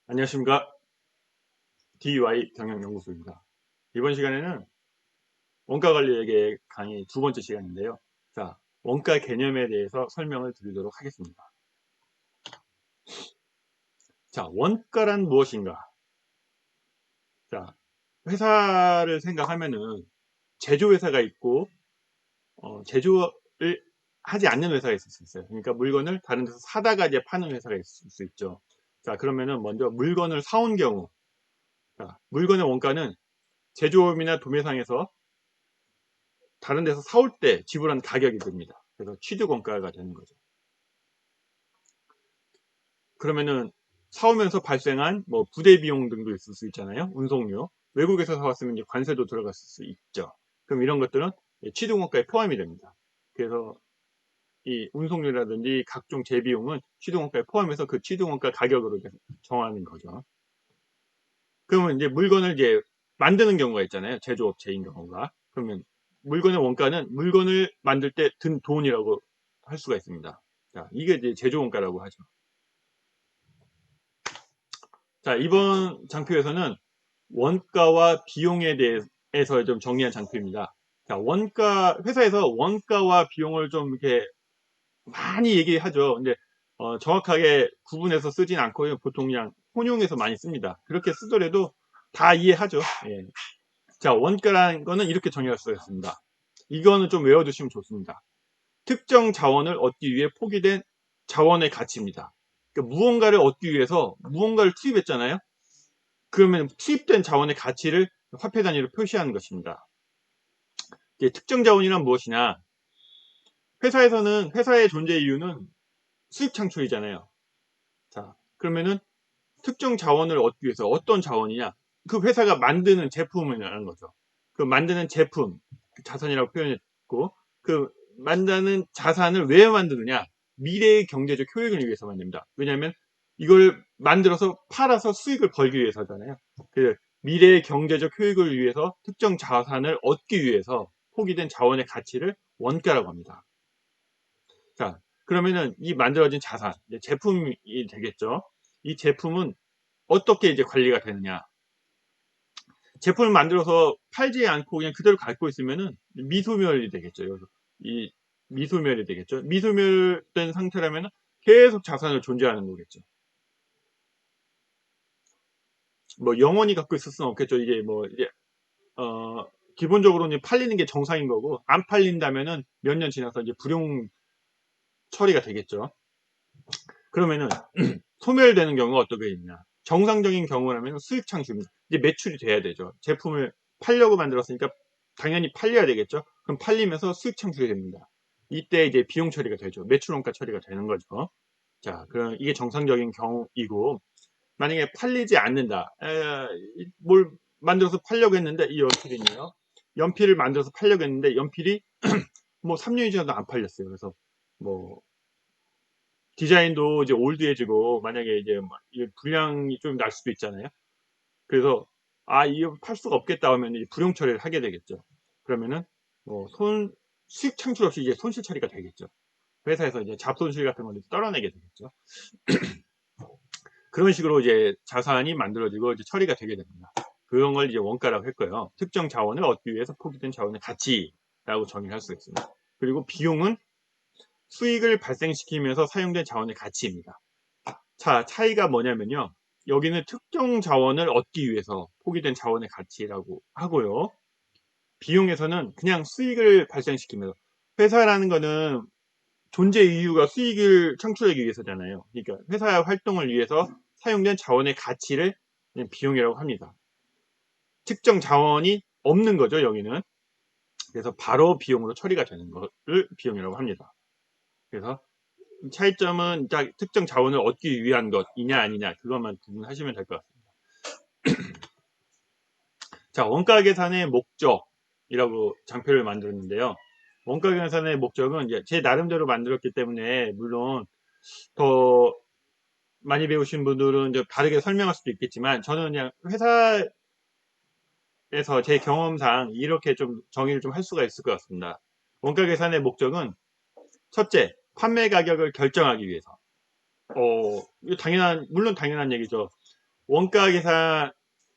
안녕하십니까. DY 경영연구소입니다. 이번 시간에는 원가 관리회계 강의 두 번째 시간인데요. 자, 원가 개념에 대해서 설명을 드리도록 하겠습니다. 자, 원가란 무엇인가? 자, 회사를 생각하면은 제조회사가 있고, 제조를 하지 않는 회사가 있을 수 있어요. 그러니까 물건을 다른 데서 사다가 이제 파는 회사가 있을 수 있죠. 자, 그러면은 먼저 물건을 사온 경우, 자, 물건의 원가는 제조업이나 도매상에서 다른 데서 사올 때 지불한 가격이 됩니다. 그래서 취득원가가 되는 거죠. 그러면은 사오면서 발생한 뭐 부대 비용 등도 있을 수 있잖아요. 운송료. 외국에서 사왔으면 이제 관세도 들어갔을 수 있죠. 그럼 이런 것들은 취득원가에 포함이 됩니다. 그래서 이 운송료라든지 각종 재비용은 취득원가에 포함해서 그 취득원가 가격으로 정하는 거죠. 그러면 이제 물건을 이제 만드는 경우가 있잖아요. 제조업체인 경우가. 그러면 물건의 원가는 물건을 만들 때 든 돈이라고 할 수가 있습니다. 자, 이게 이제 제조원가라고 하죠. 자, 이번 장표에서는 원가와 비용에 대해서 좀 정리한 장표입니다. 자, 회사에서 원가와 비용을 좀 이렇게 많이 얘기하죠. 근데 정확하게 구분해서 쓰진 않고요. 보통 그냥 혼용해서 많이 씁니다. 그렇게 쓰더라도 다 이해하죠. 예. 자, 원가라는 거는 이렇게 정의할 수가 있습니다. 이거는 좀 외워두시면 좋습니다. 특정 자원을 얻기 위해 포기된 자원의 가치입니다. 그러니까 무언가를 얻기 위해서 무언가를 투입했잖아요. 그러면 투입된 자원의 가치를 화폐 단위로 표시하는 것입니다. 특정 자원이란 무엇이냐? 회사에서는 회사의 존재 이유는 수익 창출이잖아요. 자, 그러면은 특정 자원을 얻기 위해서 어떤 자원이냐? 그 회사가 만드는 제품이라는 거죠. 그 만드는 제품, 자산이라고 표현했고, 그 만드는 자산을 왜 만드느냐? 미래의 경제적 효익을 위해서 만듭니다. 왜냐하면 이걸 만들어서 팔아서 수익을 벌기 위해서잖아요. 그 미래의 경제적 효익을 위해서 특정 자산을 얻기 위해서 포기된 자원의 가치를 원가라고 합니다. 자, 그러면은 이 만들어진 자산, 제품이 되겠죠. 이 제품은 어떻게 이제 관리가 되느냐? 제품을 만들어서 팔지 않고 그냥 그대로 갖고 있으면은 미소멸이 되겠죠. 여기서 이 미소멸이 되겠죠. 미소멸된 상태라면 계속 자산을 존재하는 거겠죠. 뭐 영원히 갖고 있을 수는 없겠죠. 이게 뭐 이제 어 기본적으로는 팔리는 게 정상인 거고 안 팔린다면은 몇 년 지나서 이제 불용 처리가 되겠죠. 그러면은 소멸되는 경우가 어떻게 있냐? 정상적인 경우라면 수익 창출입니다. 이제 매출이 돼야 되죠. 제품을 팔려고 만들었으니까 당연히 팔려야 되겠죠. 그럼 팔리면서 수익 창출이 됩니다. 이때 이제 비용 처리가 되죠. 매출원가 처리가 되는 거죠. 자, 그럼 이게 정상적인 경우이고 만약에 팔리지 않는다. 뭘 만들어서 팔려고 했는데 이 연필이네요. 연필을 만들어서 팔려고 했는데 연필이 뭐 3년이 지나도 안 팔렸어요. 그래서 뭐 디자인도 이제 올드해지고 만약에 이제 막 이게 불량이 좀 날 수도 있잖아요. 그래서 '아 이거 팔 수가 없겠다.' 하면 이제 불용 처리를 하게 되겠죠. 그러면은 뭐 수익 창출 없이 이제 손실 처리가 되겠죠. 회사에서 이제 잡손실 같은 걸 떨어내게 되겠죠. 그런 식으로 이제 자산이 만들어지고 이제 처리가 되게 됩니다. 그런 걸 이제 원가라고 했고요. 특정 자원을 얻기 위해서 포기된 자원의 가치라고 정의할 수 있습니다. 그리고 비용은 수익을 발생시키면서 사용된 자원의 가치입니다. 자, 차이가 뭐냐면요. 여기는 특정 자원을 얻기 위해서 포기된 자원의 가치라고 하고요. 비용에서는 그냥 수익을 발생시키면서 회사라는 거는 존재 이유가 수익을 창출하기 위해서잖아요. 그러니까 회사의 활동을 위해서 사용된 자원의 가치를 그냥 비용이라고 합니다. 특정 자원이 없는 거죠, 여기는. 그래서 바로 비용으로 처리가 되는 것을 비용이라고 합니다. 그래서 차이점은 특정 자원을 얻기 위한 것이냐 아니냐 그것만 구분하시면 될 것 같습니다. 자, 원가 계산의 목적이라고 장표를 만들었는데요. 원가 계산의 목적은 이제 제 나름대로 만들었기 때문에 물론 더 많이 배우신 분들은 이제 다르게 설명할 수도 있겠지만 저는 그냥 회사에서 제 경험상 이렇게 좀 정의를 좀 할 수가 있을 것 같습니다. 원가 계산의 목적은 첫째, 판매 가격을 결정하기 위해서. 이거 물론 당연한 얘기죠. 원가 계산,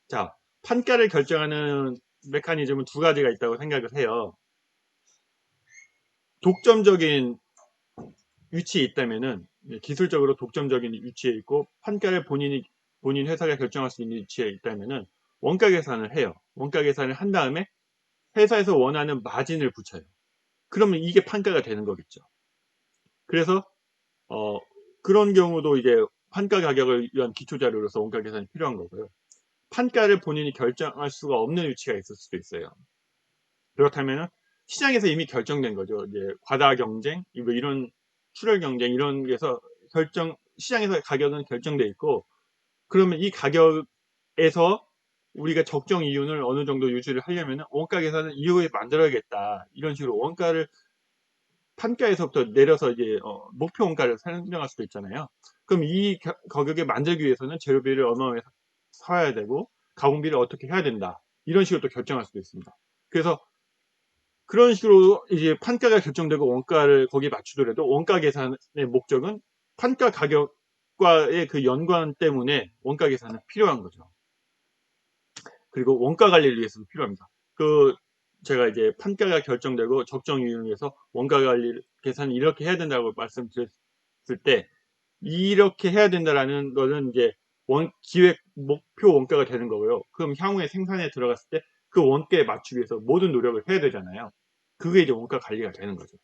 자, 판가를 결정하는 메커니즘은 두 가지가 있다고 생각을 해요. 독점적인 위치에 있다면은, 기술적으로 독점적인 위치에 있고 판가를 본인 회사가 결정할 수 있는 위치에 있다면은 원가 계산을 해요. 원가 계산을 한 다음에 회사에서 원하는 마진을 붙여요. 그러면 이게 판가가 되는 거겠죠. 그래서 어, 그런 경우도 이제 판가 가격을 위한 기초 자료로서 원가 계산이 필요한 거고요. 판가를 본인이 결정할 수가 없는 위치가 있을 수도 있어요. 그렇다면 시장에서 이미 결정된 거죠. 이제 과다 경쟁, 이런 출혈 경쟁 이런 게서 시장에서 가격은 결정돼 있고, 그러면 이 가격에서 우리가 적정 이윤을 어느 정도 유지를 하려면 원가 계산을 이후에 만들어야겠다. 이런 식으로 원가를 판가에서부터 내려서 이제 목표 원가를 설정할 수도 있잖아요. 그럼 이 가격에 만들기 위해서는 재료비를 얼마 사야 되고 가공비를 어떻게 해야 된다. 이런 식으로 또 결정할 수도 있습니다. 그래서 그런 식으로 이제 판가가 결정되고 원가를 거기에 맞추더라도 원가 계산의 목적은 판가 가격과의 그 연관 때문에 원가 계산은 필요한 거죠. 그리고 원가 관리를 위해서도 필요합니다. 제가 이제 판가가 결정되고 적정 이윤을 위해서 원가 관리 계산을 이렇게 해야 된다고 말씀드렸을 때, 이렇게 해야 된다라는 거는 이제 기획 목표 원가가 되는 거고요. 그럼 향후에 생산에 들어갔을 때 그 원가에 맞추기 위해서 모든 노력을 해야 되잖아요. 그게 이제 원가 관리가 되는 거죠.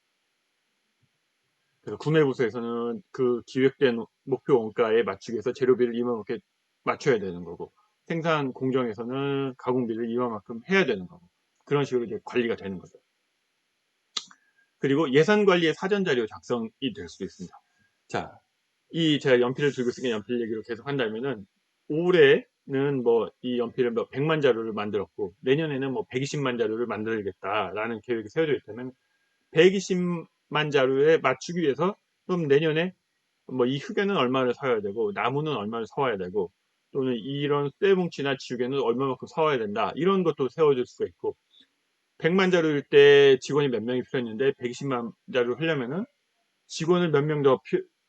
그래서 구매부서에서는 그 기획된 목표 원가에 맞추기 위해서 재료비를 이만큼 맞춰야 되는 거고, 생산 공정에서는 가공비를 이만큼 해야 되는 거고, 그런 식으로 이제 관리가 되는 거죠. 그리고 예산 관리의 사전 자료 작성이 될 수도 있습니다. 자, 제가 연필을 들고 있으니까 연필 얘기로 계속 한다면은, 올해는 뭐 이 연필을 뭐 100만 자루를 만들었고 내년에는 뭐 120만 자루를 만들겠다라는 계획이 세워져 있다면, 120만 자루에 맞추기 위해서 그럼 내년에 뭐 이 흙에는 얼마를 사야 되고 나무는 얼마를 사와야 되고, 또는 이런 쇠뭉치나 지우개는 얼마만큼 사와야 된다, 이런 것도 세워질 수가 있고, 100만 자루일 때 직원이 몇 명이 필요했는데 120만 자루를 하려면은 직원을 몇 명 더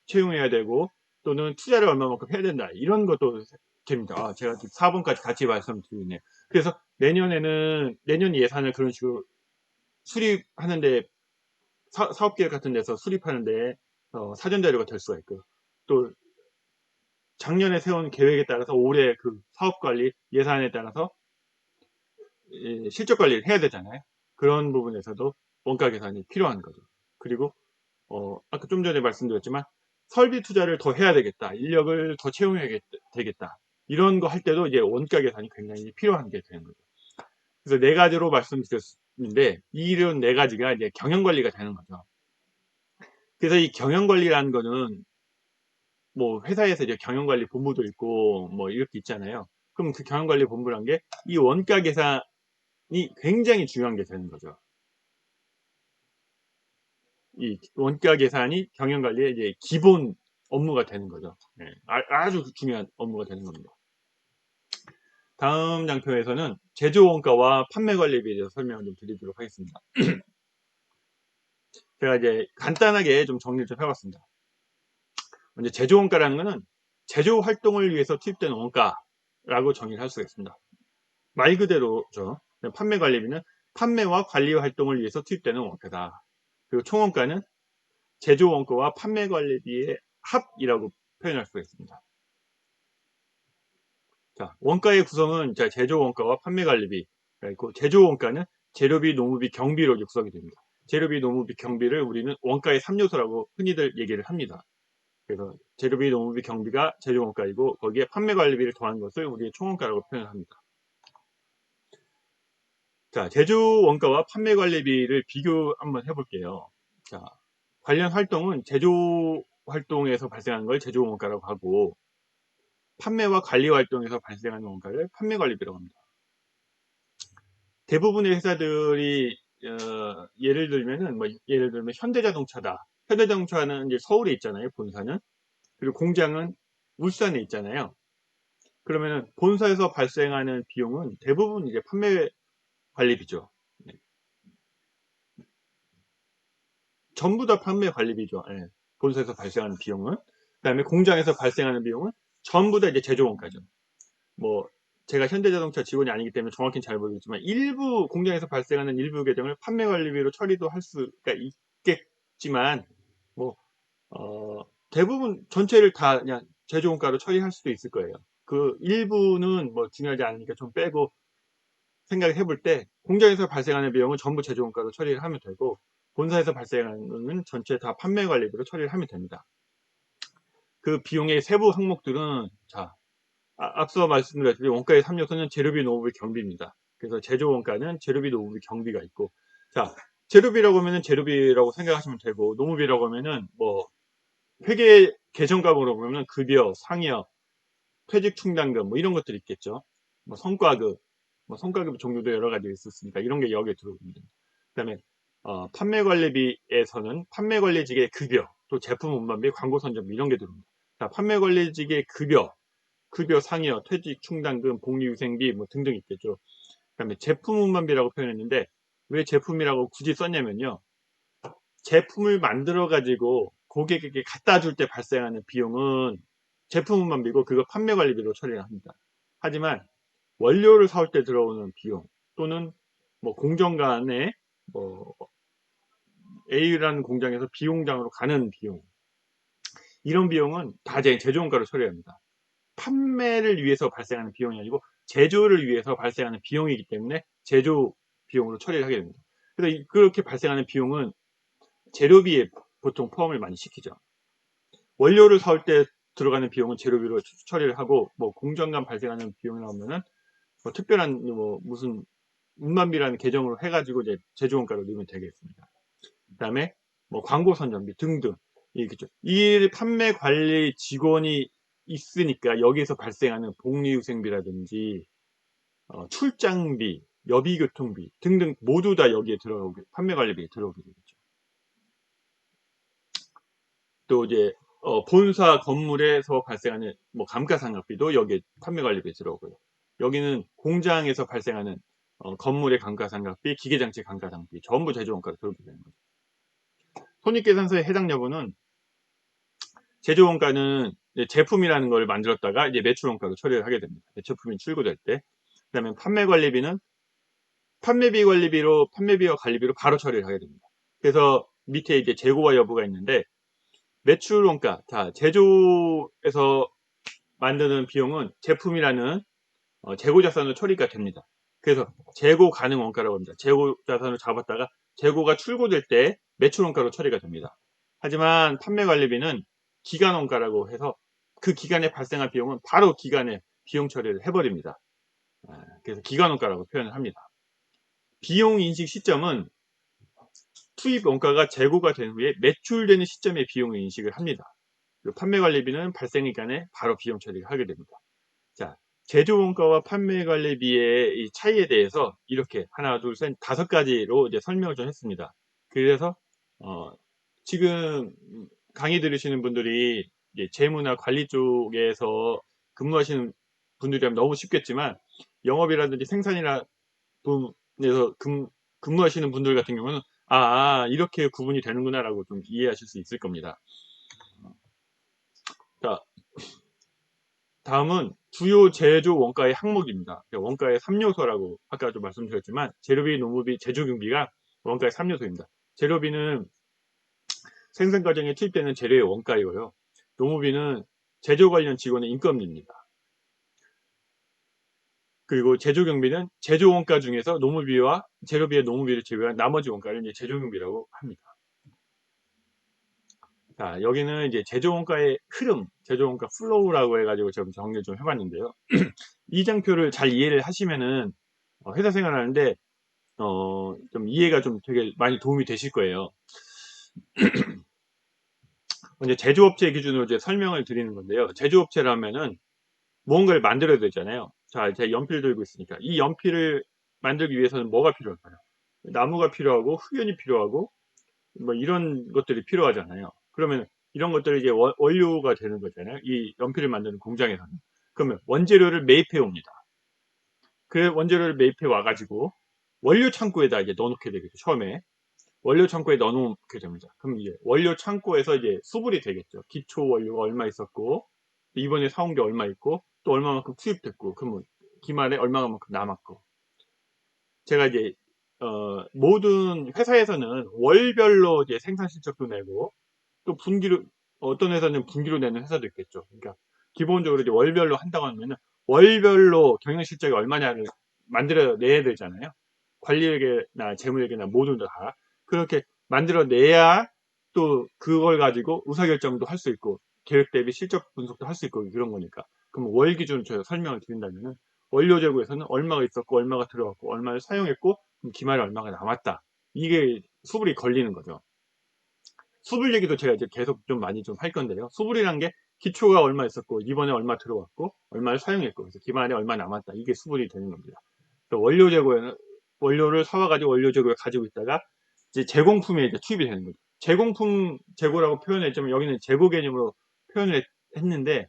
채용해야 되고, 또는 투자를 얼마만큼 해야 된다, 이런 것도 됩니다. 제가 4번까지 같이 말씀드리네요. 그래서 내년 예산을 그런 식으로 수립하는데, 사업계획 같은 데서 수립하는데 사전 자료가 될 수가 있고요. 또 작년에 세운 계획에 따라서 올해 그 사업 관리 예산에 따라서 실적 관리를 해야 되잖아요. 그런 부분에서도 원가 계산이 필요한 거죠. 그리고 아까 좀 전에 말씀드렸지만 설비 투자를 더 해야 되겠다, 인력을 더 채용해야 되겠다, 이런 거 할 때도 이제 원가 계산이 굉장히 필요한 게 되는 거죠. 그래서 네 가지로 말씀드렸는데, 이런 네 가지가 이제 경영 관리가 되는 거죠. 그래서 이 경영 관리라는 거는 뭐 회사에서 이제 경영관리 본부도 있고 뭐 이렇게 있잖아요. 그럼 그 경영관리 본부란 게 이 원가 계산이 굉장히 중요한 게 되는 거죠. 이 원가 계산이 경영관리의 이제 기본 업무가 되는 거죠. 네, 아주 중요한 업무가 되는 겁니다. 다음 장표에서는 제조 원가와 판매 관리비에 대해서 설명을 좀 드리도록 하겠습니다. 제가 이제 간단하게 좀 정리를 좀 해봤습니다. 먼저 제조 원가라는 것은 제조 활동을 위해서 투입되는 원가라고 정의를 할 수가 있습니다. 말 그대로죠. 판매 관리비는 판매와 관리 활동을 위해서 투입되는 원가다. 그리고 총원가는 제조 원가와 판매 관리비의 합이라고 표현할 수가 있습니다. 자, 원가의 구성은 제조 원가와 판매 관리비가 있고, 제조 원가는 재료비, 노무비, 경비로 구성이 됩니다. 재료비, 노무비, 경비를 우리는 원가의 3요소라고 흔히들 얘기를 합니다. 그래서 재료비, 노무비, 경비가 제조 원가이고, 거기에 판매 관리비를 더한 것을 우리의 총원가라고 표현합니다. 자, 제조 원가와 판매 관리비를 비교 한번 해볼게요. 자, 관련 활동은 제조 활동에서 발생하는 걸 제조 원가라고 하고, 판매와 관리 활동에서 발생하는 원가를 판매 관리비라고 합니다. 대부분의 회사들이 예를 들면 현대자동차다. 현대자동차는 이제 서울에 있잖아요, 본사는. 그리고 공장은 울산에 있잖아요. 그러면은 본사에서 발생하는 비용은 대부분 이제 판매 관리비죠. 네. 전부 다 판매 관리비죠. 예. 본사에서 발생하는 비용은. 그다음에 공장에서 발생하는 비용은 전부 다 이제 제조 원가죠. 뭐 제가 현대자동차 직원이 아니기 때문에 정확히는 잘 모르겠지만 일부 공장에서 발생하는 일부 계정을 판매관리비로 처리도 할 수가 있겠지만 뭐 대부분 전체를 다 그냥 제조원가로 처리할 수도 있을 거예요. 그 일부는 뭐 중요하지 않으니까 좀 빼고 생각을 해볼 때 공장에서 발생하는 비용은 전부 제조원가로 처리를 하면 되고 본사에서 발생하는 전체 다 판매관리비로 처리를 하면 됩니다. 그 비용의 세부 항목들은 자 앞서 말씀드렸듯이 원가의 3요소는 재료비, 노무비, 경비입니다. 그래서 제조 원가는 재료비, 노무비, 경비가 있고 자 재료비라고 하면은 재료비라고 생각하시면 되고 노무비라고 하면은 뭐 회계 개정값으로 보면 급여, 상여, 퇴직 충당금 뭐 이런 것들이 있겠죠. 뭐 성과급, 뭐 성과급 종류도 여러 가지 있었으니까 이런 게 여기에 들어옵니다. 그다음에 판매관리비에서는 판매관리직의 급여, 또 제품 운반비, 광고 선전비 이런 게 들어옵니다. 자, 판매관리직의 급여 상여, 퇴직 충당금, 복리후생비 뭐 등등 있겠죠. 그다음에 제품 운반비라고 표현했는데 왜 제품이라고 굳이 썼냐면요. 제품을 만들어 가지고 고객에게 갖다 줄 때 발생하는 비용은 제품 운반비고 그거 판매 관리비로 처리를 합니다. 하지만 원료를 사올 때 들어오는 비용 또는 뭐 공정 간에 뭐 A라는 공장에서 B 공장으로 가는 비용 이런 비용은 다 제조원가로 처리합니다. 판매를 위해서 발생하는 비용이 아니고 제조를 위해서 발생하는 비용이기 때문에 제조 비용으로 처리를 하게 됩니다. 그래서 그렇게 발생하는 비용은 재료비에 보통 포함을 많이 시키죠. 원료를 사올 때 들어가는 비용은 재료비로 처리를 하고 뭐 공정간 발생하는 비용이 나오면은 뭐 특별한 뭐 무슨 운반비라는 계정으로 해가지고 이제 제조원가로 넣으면 되겠습니다. 그다음에 뭐 광고 선전비 등등 이겠죠. 이 판매 관리 직원이 있으니까 여기에서 발생하는 복리후생비라든지 출장비, 여비교통비 등등 모두 다 여기에 들어오게 판매 관리비에 들어오게 되겠죠. 또 이제 본사 건물에서 발생하는 뭐 감가상각비도 여기에 판매관리비에 들어오고요. 여기는 공장에서 발생하는 건물의 감가상각비, 기계장치 감가상각비 전부 제조원가로 들어오게 되는 거죠. 손익계산서의 해당 여부는 제조원가는 제품이라는 걸 만들었다가 이제 매출원가로 처리를 하게 됩니다. 제품이 출고될 때. 그다음에 판매관리비는 판매비 관리비로 판매비와 관리비로 바로 처리를 하게 됩니다. 그래서 밑에 이제 재고와 여부가 있는데 매출 원가, 자 제조에서 만드는 비용은 제품이라는 재고 자산으로 처리가 됩니다. 그래서 재고 가능 원가라고 합니다. 재고 자산을 잡았다가 재고가 출고될 때 매출 원가로 처리가 됩니다. 하지만 판매 관리비는 기간 원가라고 해서 그 기간에 발생한 비용은 바로 기간에 비용 처리를 해버립니다. 그래서 기간 원가라고 표현을 합니다. 비용 인식 시점은 투입 원가가 재고가 된 후에 매출되는 시점에 비용을 인식을 합니다. 판매관리비는 발생기간에 바로 비용 처리를 하게 됩니다. 자, 제조원가와 판매관리비의 이 차이에 대해서 이렇게 하나, 둘, 셋, 5가지로 이제 설명을 좀 했습니다. 그래서 지금 강의 들으시는 분들이 이제 재무나 관리 쪽에서 근무하시는 분들이라면 너무 쉽겠지만 영업이라든지 생산이나 분에서 근무하시는 분들 같은 경우는 이렇게 구분이 되는구나라고 좀 이해하실 수 있을 겁니다. 자, 다음은 주요 제조 원가의 항목입니다. 원가의 3요소라고 아까도 말씀드렸지만 재료비, 노무비, 제조경비가 원가의 3요소입니다. 재료비는 생산 과정에 투입되는 재료의 원가이고요. 노무비는 제조 관련 직원의 인건비입니다. 그리고 제조경비는 제조 원가 중에서 노무비와 재료비의 노무비를 제외한 나머지 원가를 이제 제조경비라고 합니다. 자, 여기는 이제 제조원가의 흐름, 제조원가 플로우라고 해가지고 좀 정리를 좀 해봤는데요. 이 장표를 잘 이해를 하시면은 회사 생활하는데 좀 이해가 좀 되게 많이 도움이 되실 거예요. 이제 제조업체 기준으로 이제 설명을 드리는 건데요. 제조업체라면은 무언가를 만들어야 되잖아요. 자, 제가 연필 들고 있으니까 이 연필을 만들기 위해서는 뭐가 필요할까요? 나무가 필요하고 흑연이 필요하고 뭐 이런 것들이 필요하잖아요. 그러면 이런 것들이 이제 원료가 되는 거잖아요. 이 연필을 만드는 공장에서는. 그러면 원재료를 매입해 옵니다. 그 원재료를 매입해 와가지고 원료 창고에다 이제 넣어놓게 되겠죠. 처음에 원료 창고에 넣어놓게 됩니다. 그럼 이제 원료 창고에서 이제 수불이 되겠죠. 기초 원료가 얼마 있었고 이번에 사온 게 얼마 있고 또 얼마만큼 투입됐고, 그러면 기말에 얼마만큼 남았고. 제가 이제 모든 회사에서는 월별로 이제 생산 실적도 내고, 또 분기로, 어떤 회사는 분기로 내는 회사도 있겠죠. 그러니까 기본적으로 이제 월별로 한다고 하면은 월별로 경영 실적이 얼마냐를 만들어 내야 되잖아요. 관리회계나 재무회계나 모두 다 그렇게 만들어 내야 또 그걸 가지고 의사결정도 할 수 있고 계획 대비 실적 분석도 할 수 있고 그런 거니까. 그럼 월 기준으로 제가 설명을 드린다면은 원료 재고에서는 얼마가 있었고 얼마가 들어갔고 얼마를 사용했고 그럼 기말에 얼마가 남았다. 이게 수불이 걸리는 거죠. 수불 얘기도 제가 이제 계속 좀 많이 좀 할 건데요. 수불이란 게 기초가 얼마 있었고 이번에 얼마 들어왔고 얼마를 사용했고 그래서 기말에 얼마 남았다. 이게 수불이 되는 겁니다. 원료 재고에는 원료를 사와가지고 원료 재고에 가지고 있다가 이제 제공품에 이제 투입이 되는 거죠. 제공품 재고라고 표현했지만 여기는 재고 개념으로 표현을 했는데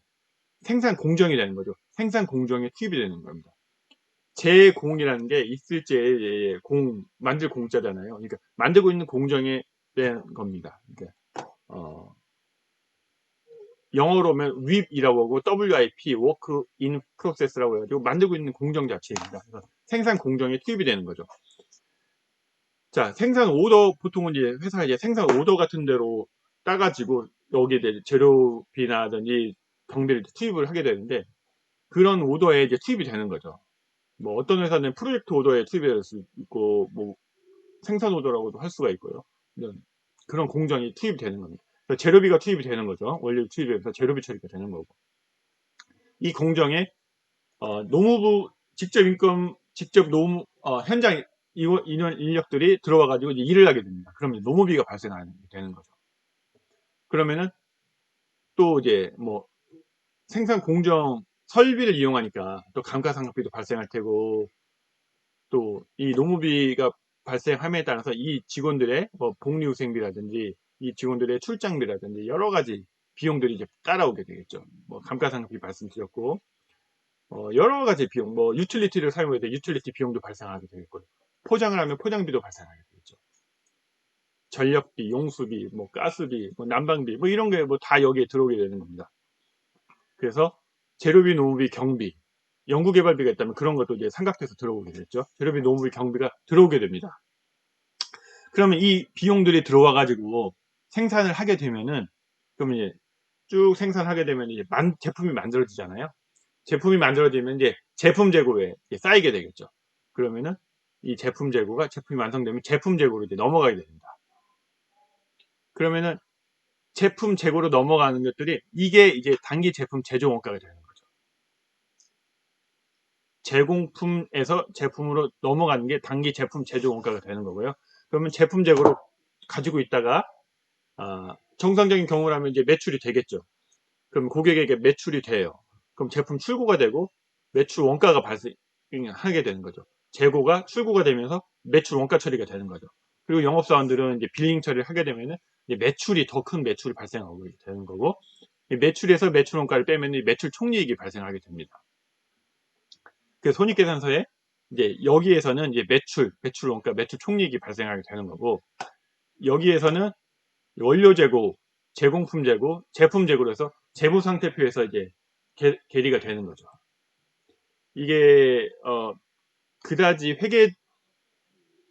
생산 공정이 되는 거죠. 생산 공정에 투입이 되는 겁니다. 제공이라는 게 있을 때 만들 공짜잖아요. 그러니까 만들고 있는 공정에 대한 겁니다. 그러니까 영어로 하면 WIP이라고 하고 WIP, Work in Process라고 해가지고 만들고 있는 공정 자체입니다. 그래서 생산 공정에 투입이 되는 거죠. 자, 생산 오더, 보통은 이제 회사가 이제 생산 오더 같은 데로 따가지고 여기에 이제 재료비나든지 경비를 투입을 하게 되는데 그런 오더에 이제 투입이 되는 거죠. 뭐 어떤 회사는 프로젝트 오더에 투입이 될 수 있고 뭐 생산 오더라고도 할 수가 있고요. 그런 공정이 투입이 되는 겁니다. 재료비가 투입이 되는 거죠. 원료 투입해서 재료비 처리가 되는 거고. 이 공정에 노무부 직접 노무 현장 인원 인력들이 들어와 가지고 일을 하게 됩니다. 그러면 노무비가 발생하게 되는 거죠. 그러면은 또 이제 뭐 생산 공정 설비를 이용하니까 또 감가상각비도 발생할 테고 또 이 노무비가 발생함에 따라서 이 직원들의 뭐 복리후생비라든지 이 직원들의 출장비라든지 여러 가지 비용들이 이제 따라오게 되겠죠. 뭐 감가상각비 말씀드렸고 여러 가지 비용, 뭐 유틸리티를 사용해야 돼 유틸리티 비용도 발생하게 되겠고요. 포장을 하면 포장비도 발생하게 되겠죠. 전력비, 용수비, 뭐 가스비, 뭐 난방비, 뭐 이런 게 뭐 다 여기에 들어오게 되는 겁니다. 그래서 재료비, 노무비, 경비, 연구개발비가 있다면 그런 것도 이제 삼각돼서 들어오게 되겠죠. 재료비, 노무비, 경비가 들어오게 됩니다. 그러면 이 비용들이 들어와 가지고 생산을 하게 되면은 그러면 이제 쭉 생산하게 되면 이제 제품이 만들어지잖아요. 제품이 만들어지면 이제 제품 재고에 쌓이게 되겠죠. 그러면은 이 제품이 완성되면 제품 재고로 이제 넘어가게 됩니다. 그러면은 제품 재고로 넘어가는 것들이 이게 이제 단기 제품 제조 원가가 되는 거죠. 제공품에서 제품으로 넘어가는 게 단기 제품 제조 원가가 되는 거고요. 그러면 제품 재고로 가지고 있다가 정상적인 경우라면 이제 매출이 되겠죠. 그럼 고객에게 매출이 돼요. 그럼 제품 출고가 되고 매출 원가가 발생하게 되는 거죠. 재고가 출고가 되면서 매출 원가 처리가 되는 거죠. 그리고 영업사원들은 이제 빌링 처리를 하게 되면은 매출이 더 큰 매출이 발생하게 되는 거고 매출에서 매출 원가를 빼면 매출 총이익이 발생하게 됩니다. 그 손익계산서에 이제 여기에서는 이제 매출 원가, 매출 총이익이 발생하게 되는 거고 여기에서는 원료 재고, 제공품 재고, 제품 재고로 해서 재무 상태표에서 이제 계리가 되는 거죠. 이게 그다지 회계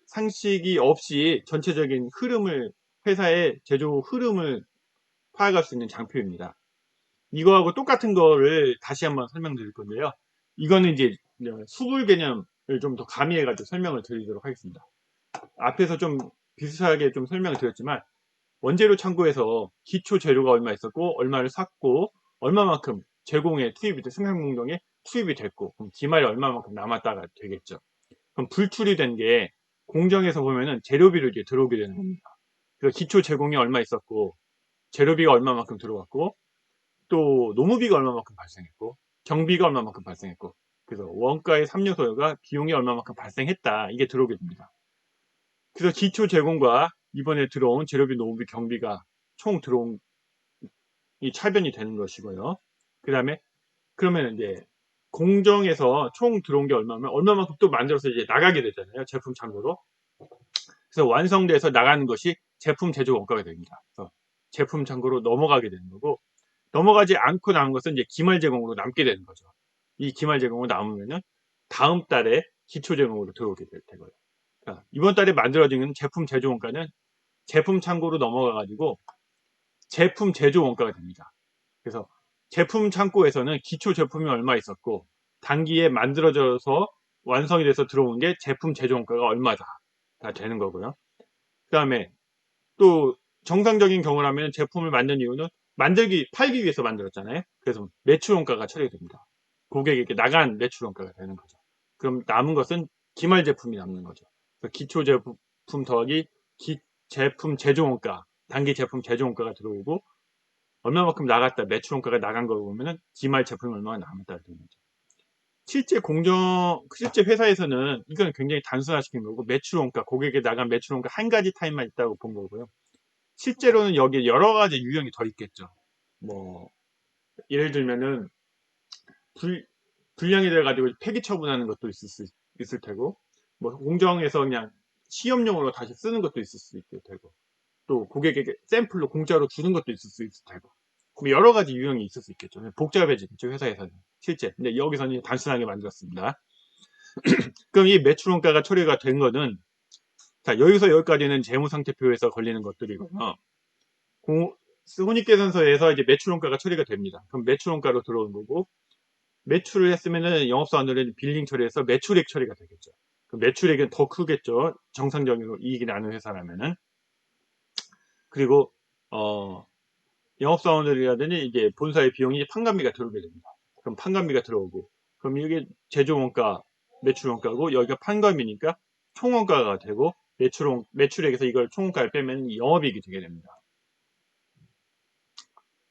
상식이 없이 전체적인 흐름을 회사의 제조 흐름을 파악할 수 있는 장표입니다. 이거하고 똑같은 거를 다시 한번 설명드릴 건데요. 이거는 이제 수불 개념을 좀 더 가미해가지고 설명을 드리도록 하겠습니다. 앞에서 좀 비슷하게 좀 설명을 드렸지만 원재료 창고에서 기초 재료가 얼마 있었고 얼마를 샀고 얼마만큼 제공에 투입이 돼 생산 공정에 투입이 됐고 그럼 기말에 얼마만큼 남았다가 되겠죠. 그럼 불출이 된 게 공정에서 보면은 재료비로 이제 들어오게 되는 겁니다. 그래서 기초 제공이 얼마 있었고 재료비가 얼마만큼 들어왔고 또 노무비가 얼마만큼 발생했고 경비가 얼마만큼 발생했고 그래서 원가의 3요소가 비용이 얼마만큼 발생했다 이게 들어오게 됩니다. 그래서 기초 제공과 이번에 들어온 재료비, 노무비, 경비가 총 들어온 이 차변이 되는 것이고요. 그 다음에 그러면 이제 공정에서 총 들어온 게 얼마면 얼마만큼 또 만들어서 이제 나가게 되잖아요. 제품 창고로. 그래서 완성돼서 나가는 것이 제품 제조 원가가 됩니다. 그래서 제품 창고로 넘어가게 되는 거고 넘어가지 않고 남은 것은 이제 기말 제공으로 남게 되는 거죠. 이 기말 제공으로 남으면은 다음 달에 기초 제공으로 들어오게 될 테고요. 자, 이번 달에 만들어지는 제품 제조 원가는 제품 창고로 넘어가 가지고 제품 제조 원가가 됩니다. 그래서 제품 창고에서는 기초 제품이 얼마 있었고 단기에 만들어져서 완성이 돼서 들어온 게 제품 제조 원가가 얼마다 되는 거고요. 그 다음에 또 정상적인 경우라면 제품을 만든 이유는 팔기 위해서 만들었잖아요. 그래서 매출 원가가 처리가 됩니다. 고객에게 나간 매출 원가가 되는 거죠. 그럼 남은 것은 기말 제품이 남는 거죠. 그래서 기초 제품 더하기 제품 제조 원가, 단기 제품 제조 원가가 들어오고 얼마만큼 나갔다, 매출 원가가 나간 거 보면은 기말 제품이 얼마나 남았다 되는 거죠. 실제 회사에서는 이건 굉장히 단순화시킨 거고 매출 원가, 고객에 나간 매출 원가 한 가지 타입만 있다고 본 거고요. 실제로는 여기에 여러 가지 유형이 더 있겠죠. 뭐 예를 들면은 불량이 돼가지고 폐기 처분하는 것도 있을 테고, 뭐 공정에서 그냥 시험용으로 다시 쓰는 것도 있을 수 있을 테고, 또 고객에게 샘플로 공짜로 주는 것도 있을 수 있을 테고, 뭐 여러 가지 유형이 있을 수 있겠죠. 복잡해지겠죠, 회사에서는 실제. 근데 여기서는 단순하게 만들었습니다. 그럼 이 매출 원가가 처리가 된 거는, 자, 여기서 여기까지는 재무상태표에서 걸리는 것들이고요. 손익계산서에서 이제 매출원가가 처리가 됩니다. 그럼 매출원가로 들어온 거고, 매출을 했으면은 영업사원들은 빌링 처리해서 매출액 처리가 되겠죠. 그럼 매출액은 더 크겠죠. 정상적으로 이익이 나는 회사라면은. 그리고 영업사원들이라든지 이제 본사의 비용이 판관비가 들어오게 됩니다. 그럼 판관비가 들어오고, 그럼 이게 제조원가, 매출원가고 여기가 판관비니까 총원가가 되고, 매출액에서 이걸 총원가를 빼면 영업이익이 되게 됩니다.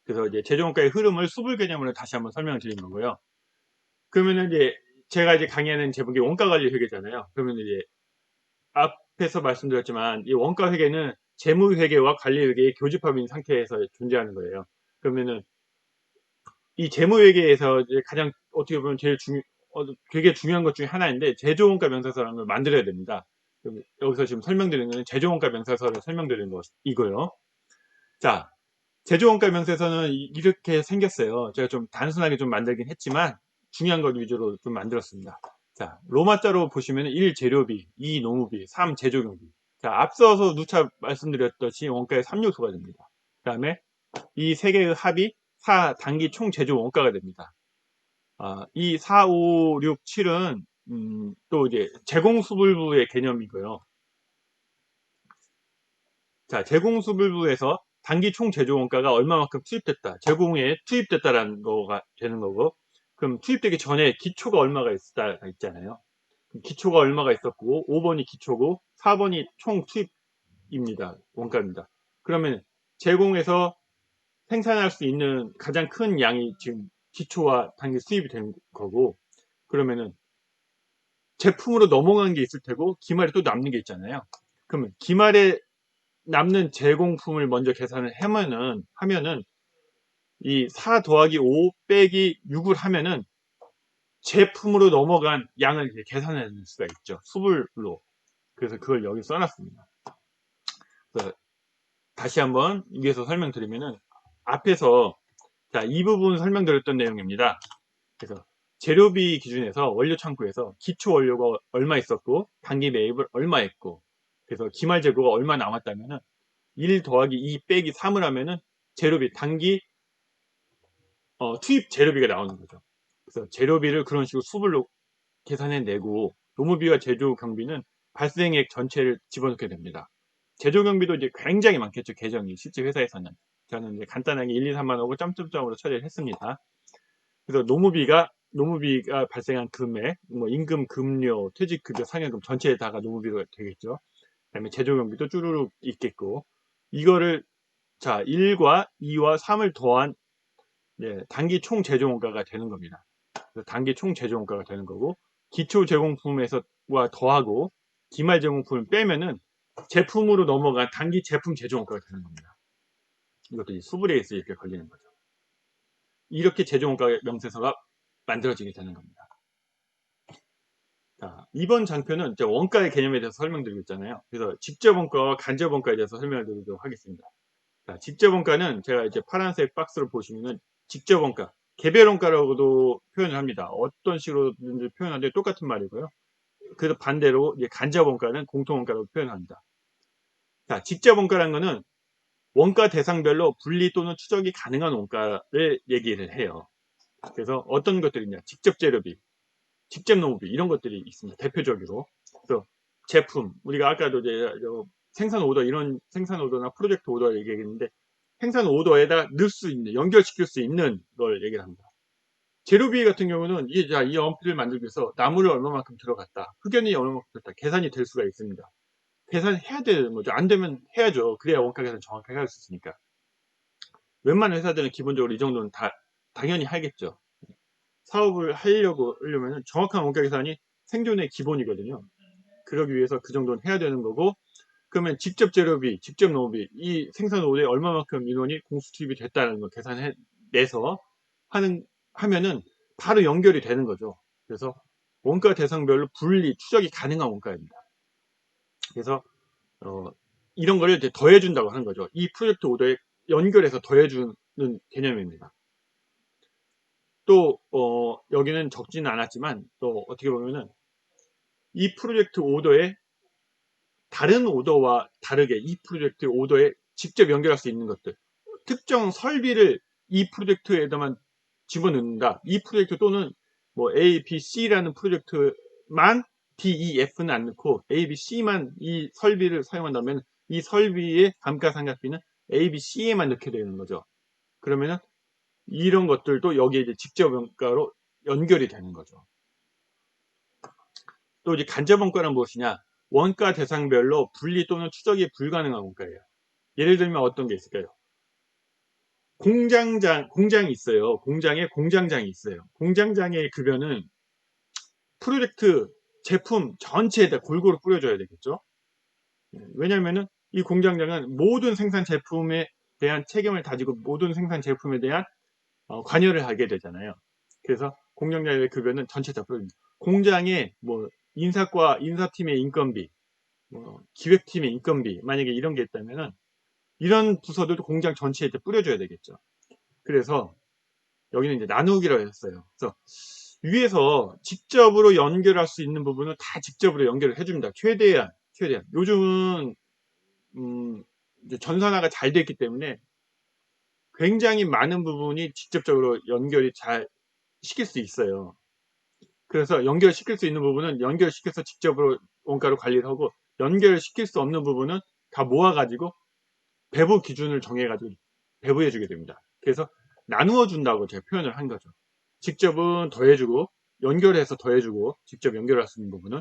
그래서 이제 제조원가의 흐름을 수불 개념으로 다시 한번 설명을 드린 거고요. 그러면은 이제 제가 이제 강의하는 제목이 원가 관리 회계잖아요. 그러면 이제 앞에서 말씀드렸지만 이 원가 회계는 재무 회계와 관리 회계의 교집합인 상태에서 존재하는 거예요. 그러면은 이 재무 회계에서 이제 가장 어떻게 보면 되게 중요한 것 중에 하나인데 제조원가 명세서라는 걸 만들어야 됩니다. 여기서 지금 설명드리는 것은 제조원가 명세서를 설명드리는 것이고요. 자, 제조원가 명세서는 이렇게 생겼어요. 제가 좀 단순하게 좀 만들긴 했지만 중요한 것 위주로 좀 만들었습니다. 자, 로마자로 보시면 1. 재료비, 2. 노무비, 3. 제조경비. 자, 앞서서 누차 말씀드렸듯이 원가의 3요소가 됩니다. 그 다음에 이 세 개의 합이 4. 단기 총 제조 원가가 됩니다. 이 4, 5, 6, 7은 또 이제 제공수불부의 개념이고요. 자, 제공수불부에서 단기 총 제조 원가가 얼마만큼 투입됐다. 제공에 투입됐다라는 거가 되는 거고, 그럼 투입되기 전에 기초가 얼마가 있잖아요. 기초가 얼마가 있었고, 5번이 기초고, 4번이 총 투입입니다. 원가입니다. 그러면 제공에서 생산할 수 있는 가장 큰 양이 지금 기초와 단기 수입이 된 거고, 그러면은 제품으로 넘어간 게 있을 테고, 기말에 또 남는 게 있잖아요. 그러면 기말에 남는 제공품을 먼저 계산을 하면은 이 4 더하기 5 빼기 6을 하면은 제품으로 넘어간 양을 이제 계산해 낼 수가 있죠. 수불로. 그래서 그걸 여기 써놨습니다. 그래서 다시 한번 위에서 설명드리면은 앞에서 자, 이 부분 설명드렸던 내용입니다. 그래서 재료비 기준에서 원료 창고에서 기초 원료가 얼마 있었고 단기 매입을 얼마 했고 그래서 기말 재고가 얼마 남았다면은 1 더하기 2 빼기 3을 하면은 재료비 단기 투입 재료비가 나오는 거죠. 그래서 재료비를 그런 식으로 수불로 계산해내고 노무비와 제조 경비는 발생액 전체를 집어넣게 됩니다. 제조 경비도 이제 굉장히 많겠죠. 계정이 실제 회사에서는 저는 이제 간단하게 1, 2, 3만 하고 점점점으로 처리를 했습니다. 그래서 노무비가 발생한 금액, 뭐 임금, 급료, 퇴직급여, 상여금 전체에다가 노무비가 되겠죠. 그다음에 제조 경비도 쭈루룩 있겠고 이거를 자 1과 2와 3을 더한 단기 총 제조 원가가 되는 겁니다. 단기 총 제조 원가가 되는 거고 기초 제공품에서와 더하고 기말 제공품을 빼면은 제품으로 넘어간 단기 제품 제조 원가가 되는 겁니다. 이것도 수불에 있어 이렇게 걸리는 거죠. 이렇게 제조 원가 명세서가 만들어지게 되는 겁니다. 자, 이번 장표는 이제 원가의 개념에 대해서 설명드리고 있잖아요. 그래서 직접 원가와 간접 원가에 대해서 설명을 드리도록 하겠습니다. 자, 직접 원가는 제가 이제 파란색 박스를 보시면은 직접 원가, 개별 원가라고도 표현을 합니다. 어떤 식으로든지 표현하는데 똑같은 말이고요. 그래서 반대로 이제 간접 원가는 공통 원가라고 표현합니다. 자, 직접 원가라는 거는 원가 대상별로 분리 또는 추적이 가능한 원가를 얘기를 해요. 그래서 어떤 것들이 있냐? 직접 재료비, 직접 노무비 이런 것들이 있습니다. 대표적으로. 그래서 제품, 우리가 아까도 이제 생산 오더, 이런 생산 오더나 프로젝트 오더 얘기했는데, 생산 오더에다 넣을 수 있는, 연결시킬 수 있는 걸 얘기를 합니다. 재료비 같은 경우는 이 연필을 만들기 위해서 나무를 얼마만큼 들어갔다, 흑연이 얼마만큼 들어갔다, 계산이 될 수가 있습니다. 계산해야 되는 거죠. 안 되면 해야죠. 그래야 원가 계산 정확하게 할 수 있으니까. 웬만한 회사들은 기본적으로 이 정도는 다 당연히 하겠죠. 사업을 하려면 정확한 원가 계산이 생존의 기본이거든요. 그러기 위해서 그 정도는 해야 되는 거고, 그러면 직접 재료비, 직접 노무비, 이 생산 오더에 얼마만큼 인원이 공수 투입이 됐다는 걸 계산해내서 하면은 바로 연결이 되는 거죠. 그래서 원가 대상별로 분리, 추적이 가능한 원가입니다. 그래서 이런 거를 이제 더해준다고 하는 거죠. 이 프로젝트 오더에 연결해서 더해주는 개념입니다. 또 여기는 적지는 않았지만 또 어떻게 보면은 이 프로젝트 오더에 다른 오더와 다르게 이 프로젝트 오더에 직접 연결할 수 있는 것들, 특정 설비를 이 프로젝트에다만 집어넣는다. 이 프로젝트 또는 뭐 A, B, C라는 프로젝트만 D, E, F는 안 넣고 A, B, C만 이 설비를 사용한다면 이 설비의 감가상각비는 A, B, C에만 넣게 되는 거죠. 그러면은 이런 것들도 여기에 이제 직접 원가로 연결이 되는 거죠. 또 이제 간접 원가는 무엇이냐? 원가 대상별로 분리 또는 추적이 불가능한 원가예요. 예를 들면 어떤 게 있을까요? 공장이 있어요. 공장에 공장장이 있어요. 공장장의 급여는 프로젝트 제품 전체에다 골고루 뿌려줘야 되겠죠. 왜냐면은 이 공장장은 모든 생산 제품에 대한 책임을 다지고 모든 생산 제품에 대한 관여를 하게 되잖아요. 그래서 공장장의 급여는 전체 다 뿌려줍니다. 공장에 뭐 인사과 인사팀의 인건비, 뭐 기획팀의 인건비, 만약에 이런 게 있다면은 이런 부서들도 공장 전체에 뿌려줘야 되겠죠. 그래서 여기는 이제 나누기로 했어요. 그래서 위에서 직접으로 연결할 수 있는 부분은 다 직접으로 연결을 해줍니다. 최대한. 요즘은 이제 전산화가 잘 됐기 때문에 굉장히 많은 부분이 직접적으로 연결이 잘 시킬 수 있어요. 그래서 연결시킬 수 있는 부분은 연결시켜서 직접으로 원가를 관리를 하고, 연결시킬 수 없는 부분은 다 모아가지고 배부 기준을 정해가지고 배부해 주게 됩니다. 그래서 나누어 준다고 제가 표현을 한 거죠. 직접은 더해주고, 연결해서 더해주고, 직접 연결할 수 있는 부분은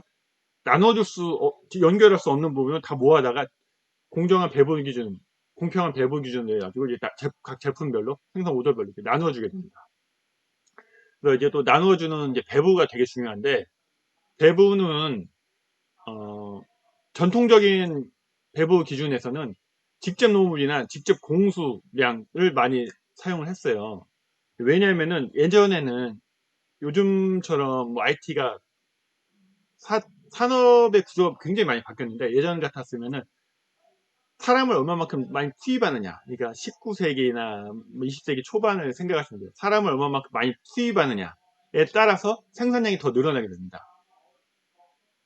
연결할 수 없는 부분은 다 모아다가 공정한 배분 기준, 공평한 배분 기준을 해가지고 이제 각 제품별로 생산 오더별로 이렇게 나누어 주게 됩니다. 그래서 이제 또 나누어 주는 이제 배부가 되게 중요한데, 배부는 전통적인 배부 기준에서는 직접 노무비나 직접 공수량을 많이 사용을 했어요. 왜냐하면은 예전에는 요즘처럼 뭐 IT가 산업의 구조가 굉장히 많이 바뀌었는데, 예전 같았으면은 사람을 얼마만큼 많이 투입하느냐, 그러니까 19세기나 20세기 초반을 생각하시면 돼요. 사람을 얼마만큼 많이 투입하느냐에 따라서 생산량이 더 늘어나게 됩니다.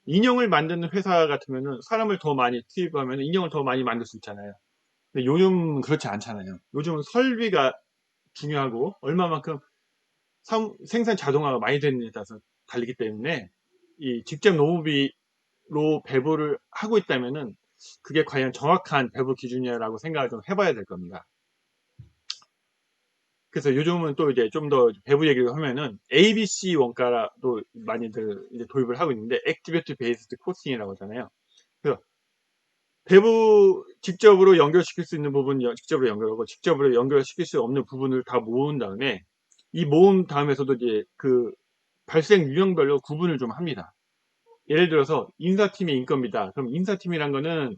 인형을 만드는 회사 같으면은 사람을 더 많이 투입하면 인형을 더 많이 만들 수 있잖아요. 근데 요즘 그렇지 않잖아요. 요즘은 설비가 중요하고 얼마만큼 생산 자동화가 많이 되느냐에 따라서 달리기 때문에 이 직접 노무비로 배부를 하고 있다면은 그게 과연 정확한 배부 기준이라고 생각을 좀 해봐야 될 겁니다. 그래서 요즘은 또 이제 좀 더 배부 얘기를 하면은 ABC 원가도 많이들 이제 도입을 하고 있는데, 액티비티 베이스드 코스팅이라고 하잖아요. 그래서 배부 직접으로 연결시킬 수 있는 부분 직접으로 연결하고, 직접으로 연결시킬 수 없는 부분을 다 모은 다음에 이 모은 다음에서도 이제 그 발생 유형별로 구분을 좀 합니다. 예를 들어서 인사팀의 인건비다. 그럼 인사팀이란 거는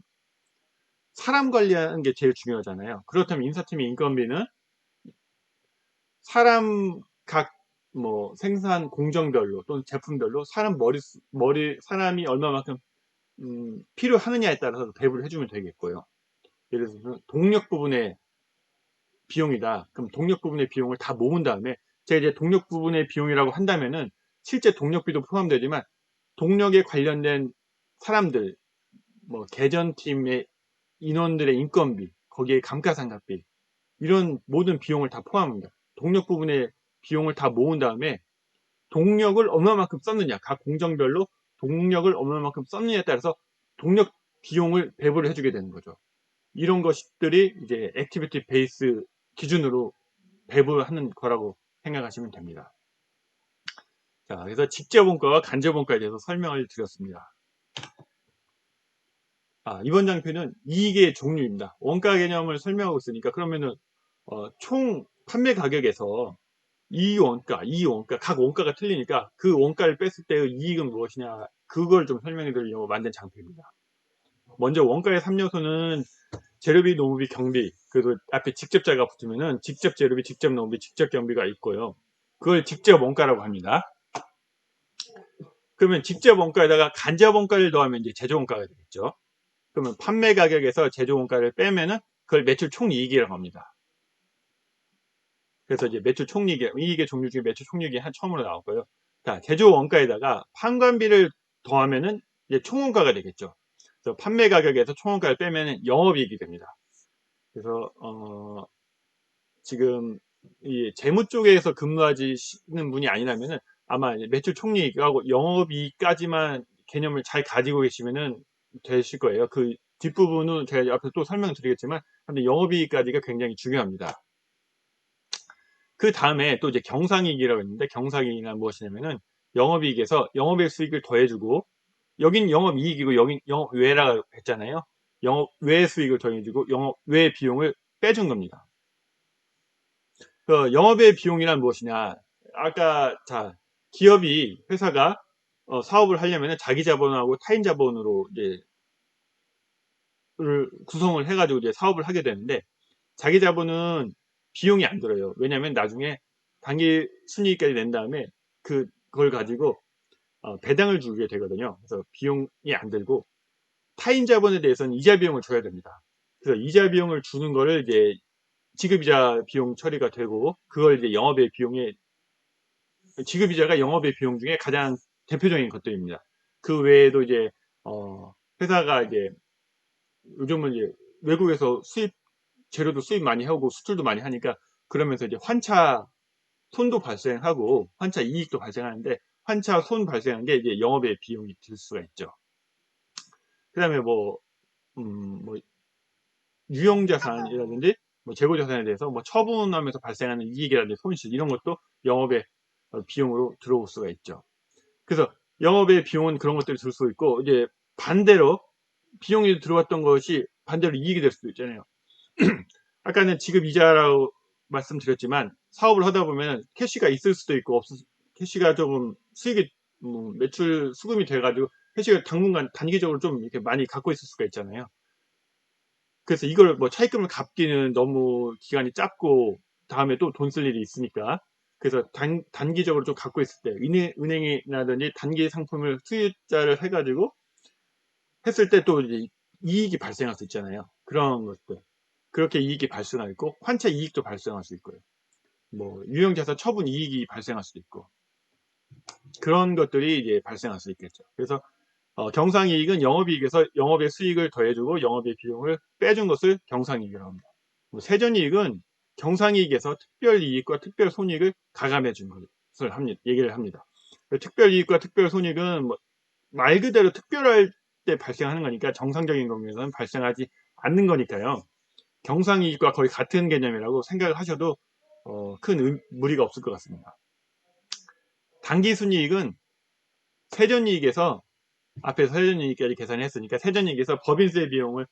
사람 관리하는 게 제일 중요하잖아요. 그렇다면 인사팀의 인건비는 사람 각 뭐 생산 공정별로 또는 제품별로 사람이 얼마만큼 필요하느냐에 따라서 배분을 해주면 되겠고요. 예를 들어서 동력 부분의 비용이다. 그럼 동력 부분의 비용을 다 모은 다음에 제가 이제 동력 부분의 비용이라고 한다면은 실제 동력비도 포함되지만 동력에 관련된 사람들, 뭐 개전팀의 인원들의 인건비, 거기에 감가상각비, 이런 모든 비용을 다 포함합니다. 동력 부분의 비용을 다 모은 다음에 동력을 얼마만큼 썼느냐, 각 공정별로 동력을 얼마만큼 썼느냐에 따라서 동력 비용을 배분을 해주게 되는 거죠. 이런 것들이 이제 액티비티 베이스 기준으로 배분하는 거라고 생각하시면 됩니다. 자, 그래서 직접 원가와 간접 원가에 대해서 설명을 드렸습니다. 이번 장표는 이익의 종류입니다. 원가 개념을 설명하고 있으니까 그러면은 총 판매 가격에서 이 원가, 각 원가가 틀리니까 그 원가를 뺐을 때의 이익은 무엇이냐, 그걸 좀 설명해 드리려고 만든 장표입니다. 먼저 원가의 3요소는 재료비, 노무비, 경비, 그리고 앞에 직접자가 붙으면은 직접 재료비, 직접 노무비, 직접 경비가 있고요. 그걸 직접 원가라고 합니다. 그러면 직접 원가에다가 간접 원가를 더하면 이제 제조 원가가 되겠죠. 그러면 판매 가격에서 제조 원가를 빼면은 그걸 매출 총이익이라고 합니다. 그래서 이제 매출 총이익, 이익의 종류 중에 매출 총이익이 처음으로 나왔고요. 자, 제조 원가에다가 판관비를 더하면은 이제 총원가가 되겠죠. 그래서 판매 가격에서 총원가를 빼면은 영업이익이 됩니다. 그래서 지금 이 재무 쪽에서 근무하시는 분이 아니라면은 아마 매출 총이익하고 영업이익까지만 개념을 잘 가지고 계시면은 되실 거예요. 그 뒷부분은 제가 앞에 또 설명드리겠지만, 근데 영업이익까지가 굉장히 중요합니다. 그 다음에 또 이제 경상이익이라고 했는데, 경상이익은 무엇이냐면은 영업이익에서 영업외 수익을 더해주고, 여긴 영업이익이고 여긴 영업외라고 했잖아요. 영업외 수익을 더해주고 영업외 비용을 빼준 겁니다. 그 영업외 비용이란 무엇이냐? 아까 기업이 회사가 사업을 하려면 자기 자본하고 타인 자본으로 이제 구성을 해가지고 이제 사업을 하게 되는데, 자기 자본은 비용이 안 들어요. 왜냐하면 나중에 단기 순이익까지 낸 다음에 그걸 가지고 배당을 주게 되거든요. 그래서 비용이 안 들고, 타인 자본에 대해서는 이자 비용을 줘야 됩니다. 그래서 이자 비용을 주는 거를 이제 지급이자 비용 처리가 되고, 그걸 이제 영업의 비용에, 지급이자가 영업의 비용 중에 가장 대표적인 것들입니다. 그 외에도 이제 회사가 이제 요즘은 이제 외국에서 재료도 수입 많이 하고 수출도 많이 하니까, 그러면서 이제 환차 손도 발생하고 환차 이익도 발생하는데, 환차 손 발생한 게 이제 영업의 비용이 들 수가 있죠. 그 다음에 뭐 유형자산이라든지 뭐 재고자산에 대해서 뭐 처분하면서 발생하는 이익이라든지 손실, 이런 것도 영업의 비용으로 들어올 수가 있죠. 그래서 영업의 비용은 그런 것들이 들 수 있고, 이제 반대로 비용이 들어왔던 것이 반대로 이익이 될 수도 있잖아요. 아까는 지급 이자라고 말씀드렸지만, 사업을 하다 보면 캐시가 있을 수도 있고 캐시가 조금 수익이 매출 수금이 돼가지고 캐시가 당분간 단기적으로 좀 이렇게 많이 갖고 있을 수가 있잖아요. 그래서 이걸 뭐 차입금을 갚기는 너무 기간이 짧고 다음에 또 돈 쓸 일이 있으니까, 그래서 단기적으로 좀 갖고 있을 때 은행이라든지 단기 상품을 투자를 해가지고 했을 때 또 이제 이익이 발생할 수 있잖아요. 그런 것들, 그렇게 이익이 발생할 있고, 환차 이익도 발생할 수 있고요. 뭐 유형자산 처분 이익이 발생할 수도 있고, 그런 것들이 이제 발생할 수 있겠죠. 그래서 경상이익은 영업이익에서 영업의 수익을 더해주고 영업의 비용을 빼준 것을 경상이익이라고 합니다. 세전이익은 경상이익에서 특별이익과 특별손익을 가감해 준 것을 얘기를 합니다. 특별이익과 특별손익은 말 그대로 특별할 때 발생하는 거니까, 정상적인 경우에는 발생하지 않는 거니까요. 경상이익과 거의 같은 개념이라고 생각을 하셔도 큰 무리가 없을 것 같습니다. 단기순이익은 세전이익에서, 앞에서 세전이익까지 계산했으니까 세전이익에서 법인세 비용을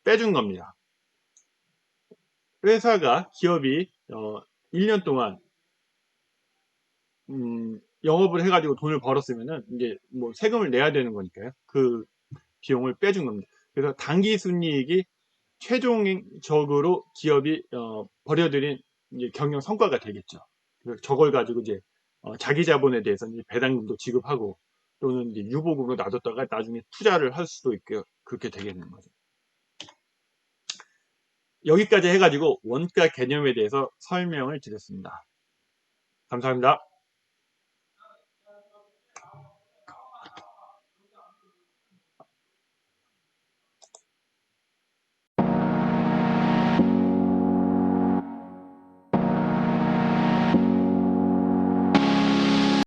빼준 겁니다. 기업이 1년 동안 영업을 해가지고 돈을 벌었으면은 이제 뭐 세금을 내야 되는 거니까요. 그 비용을 빼준 겁니다. 그래서 단기순이익이 최종적으로 기업이 벌여들인 이제 경영 성과가 되겠죠. 그래서 저걸 가지고 이제 자기 자본에 대해서 이제 배당금도 지급하고, 또는 이제 유보금으로 놔뒀다가 나중에 투자를 할 수도 있게, 그렇게 되겠는 거죠. 여기까지 해가지고 원가 개념에 대해서 설명을 드렸습니다. 감사합니다.